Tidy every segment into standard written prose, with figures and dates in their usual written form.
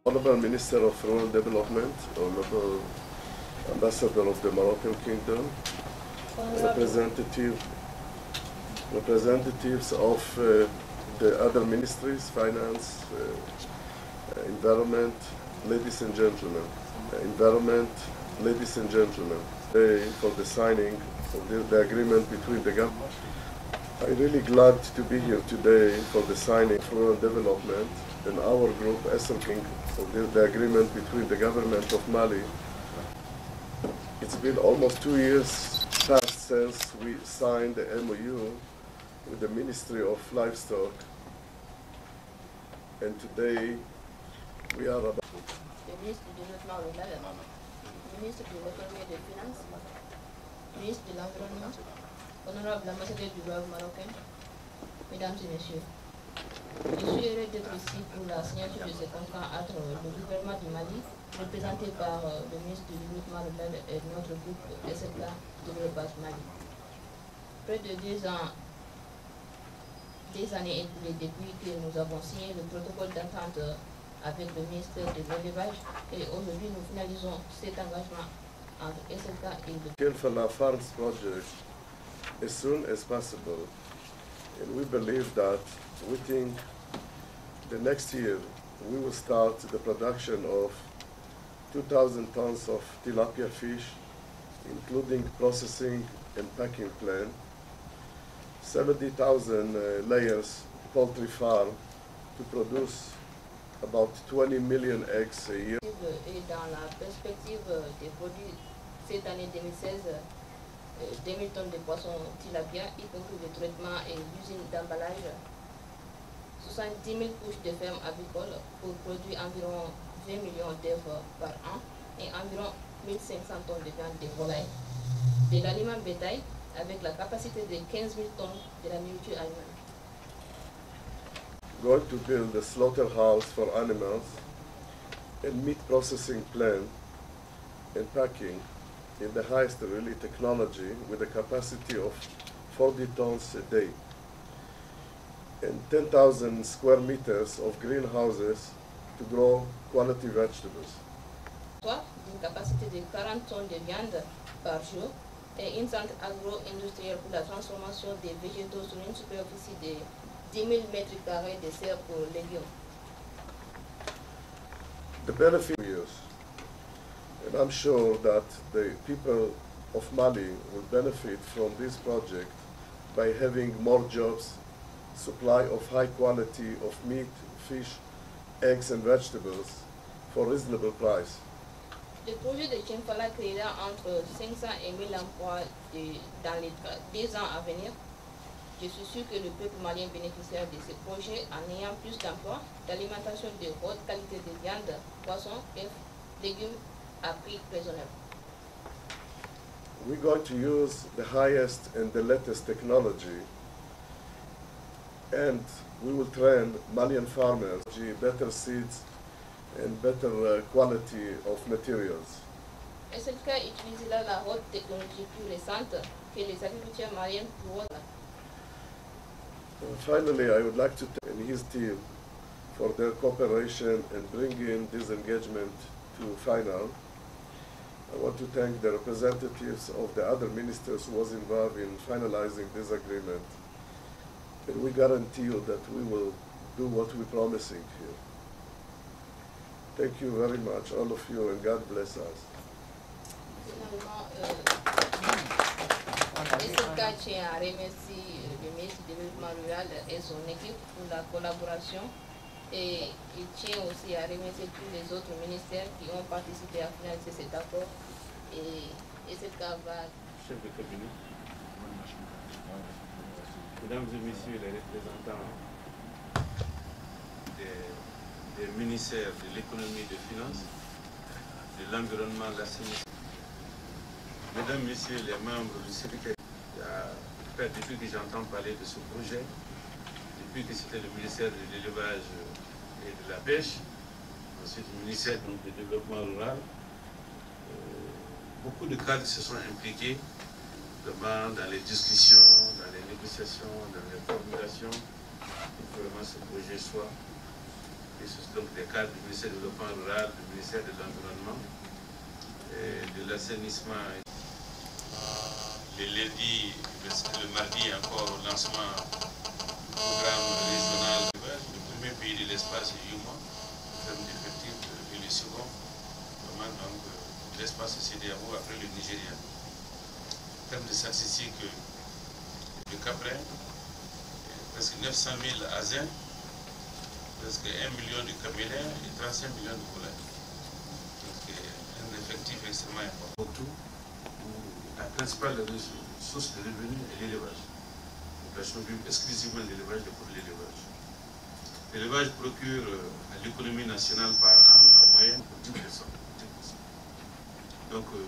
Honorable Minister of Rural Development, Honorable Ambassador of the Moroccan Kingdom, representatives of the other ministries, finance, environment, ladies and gentlemen, for the signing of the agreement between the government. I'm really glad to be here today for the signing of rural development and our group, SLKing, of the agreement between the government of Mali. It's been almost 2 years past since we signed the MOU with the Ministry of Livestock, and today we are about... Le ministre du Développement rural, le ministre de l'Économie et des Finances, le ministre de l'Environnement, honorable ambassadeur du Blog marocain, mesdames et messieurs, je suis heureux d'être ici pour la signature de ce contrat entre le gouvernement du Mali, représenté par le ministre du Développement rural et notre groupe SLK Développement Mali. Près de 2 ans, des années écoulées depuis que nous avons signé le protocole d'entente avec le ministère de l'élevage, et aujourd'hui nous finalisons cet engagement entre SLK et le... For our farms project as soon as possible, and we believe that within the next year we will start the production of 2,000 tons of tilapia fish, including processing and packing plant, 70,000 layers poultry farm to produce about 20 million eggs a year. Et dans la perspective des produits cette année 2016, 2000 tonnes de poissons tilapia, y compris le traitement et l'usine d'emballage, 70 000 couches de fermes avicoles pour produire environ 20 millions d'œufs par an et environ 1500 tonnes de viande de volaille. De l'aliment bétail avec la capacité de 15 000 tonnes de la nourriture animale. Going to build a slaughterhouse for animals and meat processing plant and packing in the highest really technology with a capacity of 40 tons a day and 10,000 square meters of greenhouses to grow quality vegetables. Soit d'une capacité de 40 tonnes de viande par jour et une centre agro-industrielle pour la transformation des végétaux sur une superficie de 10 000 mètres carrés de serre pour légumes. The benefit is, and I'm sure that the people of Mali will benefit from this project by having more jobs, supply of high quality of meat, fish, eggs and vegetables for reasonable price. Le projet de Tchimfala créera entre 500 et 1000 emplois dans les 2 ans à venir. Je suis sûr que le peuple malien bénéficiera de ce projet en ayant plus d'emplois, d'alimentation de haute qualité de viande, poissons, œufs, légumes à prix raisonnable. We're going to use the highest and the latest technology, and we will train Malian farmers to better seeds and better quality of materials. SLK utilisera la haute technologie plus récente que les agriculteurs maliens pourront. Finally, I would like to thank his team for their cooperation and bringing this engagement to final. I want to thank the representatives of the other ministers who was involved in finalizing this agreement. And we guarantee you that we will do what we're promising here. Thank you very much, all of you, and God bless us. SLK tient à remercier le ministre du Développement rural et son équipe pour la collaboration, et il tient aussi à remercier tous les autres ministères qui ont participé à finaliser cet accord. Et SLK va... Chef de cabinet, mesdames et messieurs les représentants des ministères de l'économie et des finances, de l'environnement, de l'assainissement, mesdames, messieurs les membres du secrétariat, depuis que j'entends parler de ce projet, depuis que c'était le ministère de l'élevage et de la pêche, ensuite le ministère du développement rural, beaucoup de cadres se sont impliqués vraiment dans les discussions, dans les négociations, dans les formulations, pour que vraiment ce projet soit donc des cadres du ministère du Développement Rural, du ministère de l'Environnement, de l'assainissement. Le mardi, encore au lancement du programme régional. Le premier pays de l'espace est Yuma, en termes d'effectifs, et le second, vraiment, donc, l'espace CEDEAO après le Nigeria. En termes de statistiques, le Cap-Vert, presque 900 000 Asiens, presque 1 million de Camerounais et 35 millions de volailles. Donc un effectif extrêmement important. Surtout, la principale source de revenus est l'élevage. La population vit exclusivement de l'élevage et pour l'élevage. L'élevage procure à l'économie nationale par an en moyenne 10%. Donc, le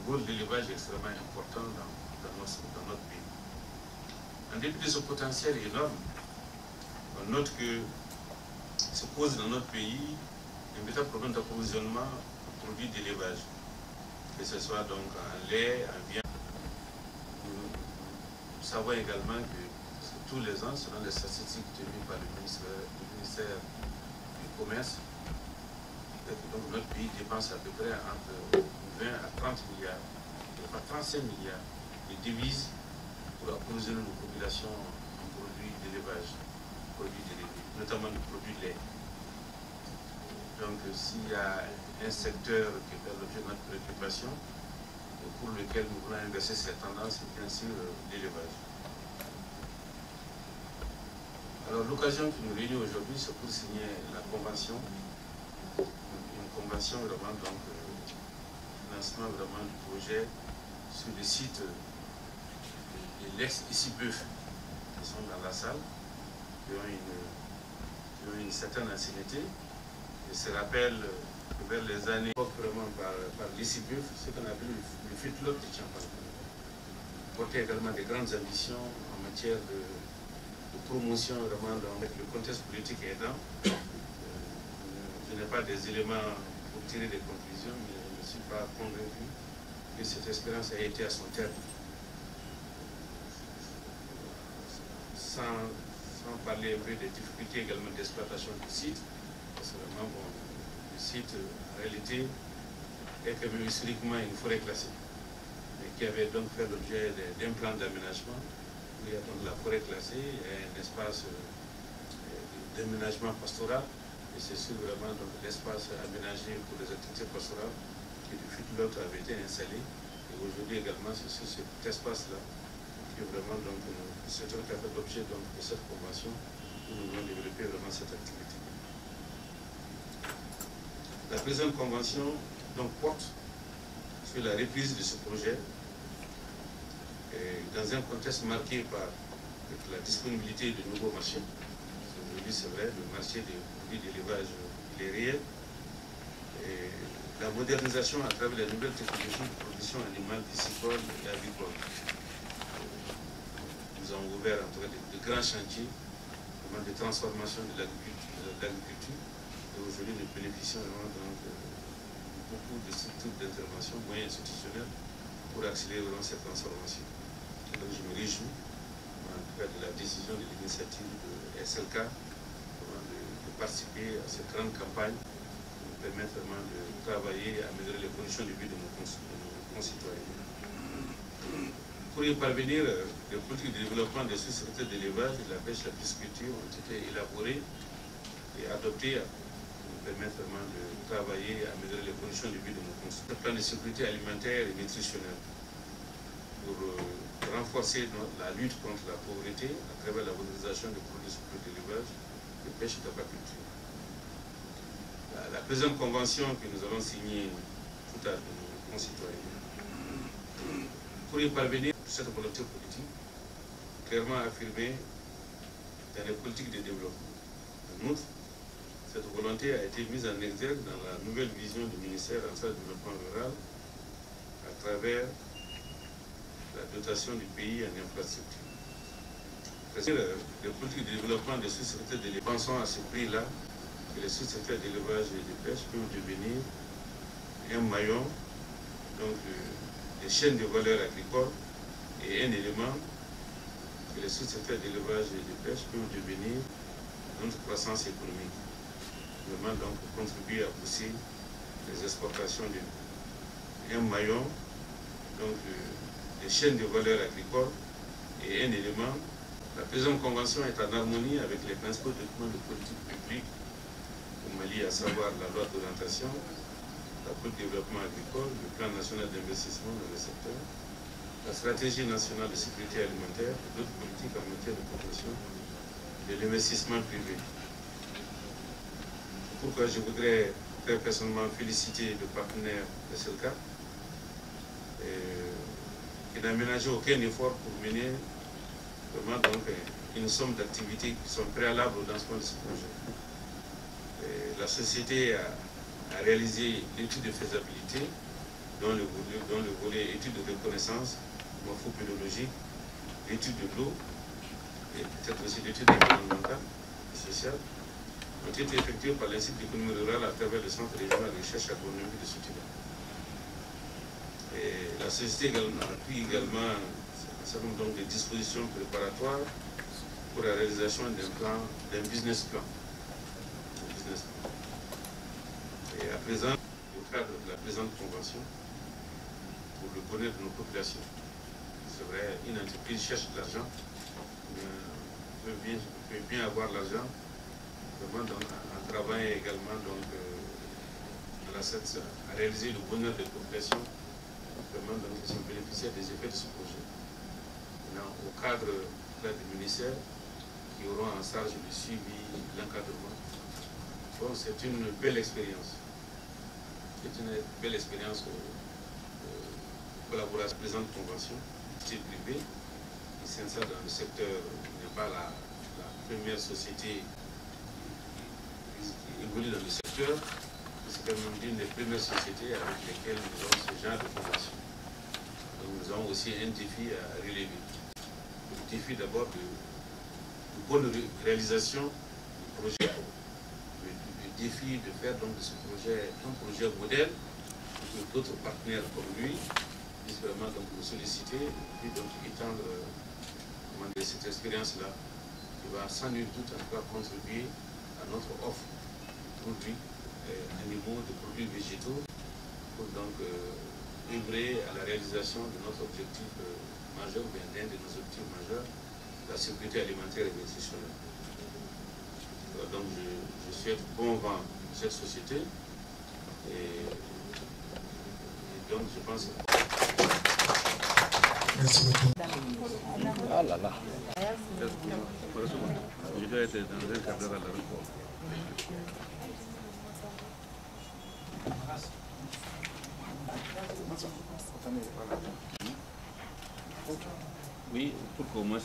rôle de l'élevage est extrêmement important dans notre pays. En dépit de ce potentiel énorme, on note que se pose dans notre pays un véritable problème d'approvisionnement en produits d'élevage, que ce soit donc en lait, en viande. Nous savons également que tous les ans, selon les statistiques tenues par le ministère du Commerce, donc notre pays dépense à peu près entre 20 à 30 milliards, enfin 35 milliards de devises pour approvisionner nos populations en produits d'élevage, produits dérivés, notamment les produits lait. Donc s'il y a un secteur qui fait l'objet de notre préoccupation, et pour lequel nous voulons inverser cette tendance, c'est bien sûr l'élevage. Alors l'occasion qui nous réunit aujourd'hui, c'est pour signer la convention, une convention vraiment donc financement vraiment du projet sur le site de l'ex-ICIBEUF qui sont dans la salle, qui ont une certaine ancienneté. Et se rappelle que vers les années vraiment par l'ICIBEUF, ce qu'on appelle le FITLOP de Champagne. Portait également des grandes ambitions en matière de promotion vraiment dans le contexte politique aidant. Je n'ai pas des éléments pour tirer des conclusions, mais je ne suis pas convaincu que cette expérience a été à son terme. Sans parler un peu des difficultés également d'exploitation du site, parce que vraiment, bon, le site, en réalité, est quand même historiquement une forêt classée, mais qui avait donc fait l'objet d'un plan d'aménagement. Il y a donc la forêt classée, il y a un espace d'aménagement pastoral, et c'est sûr vraiment l'espace aménagé pour les activités pastorales qui depuis l'autre avait été installé. Et aujourd'hui également, c'est sur cet espace-là que vraiment donc c'est un fait l'objet de cette convention où nous voulons développer vraiment cette activité. La présente convention donc porte sur la reprise de ce projet dans un contexte marqué par la disponibilité de nouveaux marchés. Aujourd'hui, c'est vrai, le marché des produits d'élevage est réel. Et la modernisation à travers les nouvelles technologies de production animale, piscicole et agricole. Nous avons ouvert en tout cas de grands chantiers de transformation de l'agriculture. Et aujourd'hui, nous bénéficions vraiment de beaucoup de structures d'intervention, moyens institutionnels, pour accélérer vraiment cette transformation. Donc je me réjouis en tout cas de la décision de l'initiative de SLK de participer à cette grande campagne qui nous permet vraiment de travailler et améliorer les conditions de vie de nos concitoyens. Pour y parvenir, les politiques de développement des sous-secteurs d'élevage, de la pêche et de la pisciculture ont été élaborées et adoptées pour nous permettre vraiment de travailler et améliorer les conditions de vie de nos concitoyens. Le plan de sécurité alimentaire et nutritionnelle pour renforcer la lutte contre la pauvreté à travers la valorisation des produits d'élevage, de pêche et d'aquaculture. La présente convention que nous allons signer tout à nos concitoyens, pour y parvenir, cette volonté politique, clairement affirmée dans les politiques de développement. En outre, cette volonté a été mise en exergue dans la nouvelle vision du ministère en charge du développement rural à travers la dotation du pays en infrastructure. Les politiques de développement des sous-secteurs d'élevage, pensons à ce prix-là que les sous-secteurs d'élevage et de pêche peuvent devenir un maillon donc, des chaînes de valeur agricole et un élément que les sous-secteurs d'élevage et de pêche peuvent devenir notre croissance économique. Vraiment donc contribuer à pousser les exportations d'un maillon, donc des chaînes de valeur agricole et un élément. La présente convention est en harmonie avec les principaux documents de politique publique au Mali, à savoir la loi d'orientation, la politique de développement agricole, le plan national d'investissement dans le secteur, la stratégie nationale de sécurité alimentaire et d'autres politiques en matière de protection de l'investissement privé. Pourquoi je voudrais très personnellement féliciter le partenaire de CELCA qui n'a ménagé aucun effort pour mener vraiment donc une somme d'activités qui sont préalables au lancement de ce projet. La société a réalisé l'étude de faisabilité dont le volet étude de reconnaissance morphopédologique, l'étude de l'eau et peut-être aussi l'étude environnementale et sociale ont été effectuées par l'Institut d'économie rurale à travers le Centre régional de recherche agronomique de Soutila. Et la société appuie également un certain nombre de dispositions préparatoires pour la réalisation d'un business plan. Et à présent, au cadre de la présente convention, pour le bonheur de nos populations, c'est vrai, une entreprise cherche de l'argent, peut bien avoir l'argent, vraiment en travaillant également donc, à réaliser le bonheur des populations, vraiment donc, qui sont bénéficiaires des effets de ce projet. Maintenant, au cadre des ministères qui auront en charge le suivi, l'encadrement, bon, c'est une belle expérience. C'est une belle expérience de collaboration présente convention, c'est privé, qui s'insère dans le secteur, n'est pas la première société qui évolue dans le secteur, c'est quand même l'une des premières sociétés avec lesquelles nous avons ce genre de convention. Donc nous avons aussi un défi à relever. Le défi d'abord de bonne réalisation du projet. Le défi de faire donc de ce projet un projet modèle pour que d'autres partenaires comme lui puissent vraiment donc nous solliciter et puis donc étendre cette expérience-là qui va sans nul doute en tout cas contribuer à notre offre de produits animaux, de produits végétaux pour donc œuvrer à la réalisation de notre objectif majeur, ou bien d'un de nos objectifs majeurs, la sécurité alimentaire et nutritionnelle. Donc je souhaite bon vent à cette société et donc je pense que... Merci beaucoup. Ah là là. Je dois être dans un cadre à la repos. Oui, pour qu'au moins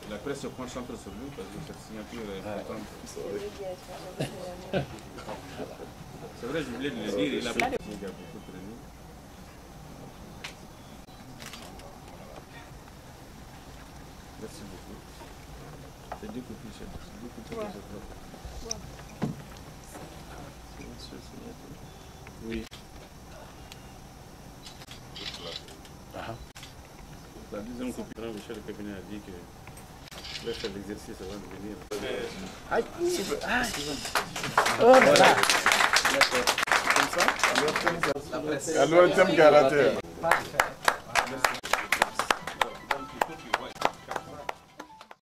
la presse se concentre sur lui parce que cette signature est importante. C'est vrai, je voulais le dire, il a beaucoup traîné. Merci beaucoup. C'est deux copies, chef. C'est deux copies. Oui. La deuxième copie, Michel Cabinet a dit que je vais faire l'exercice avant de venir. Aïe, oh là là. Comme ça? Alors, thème caractère.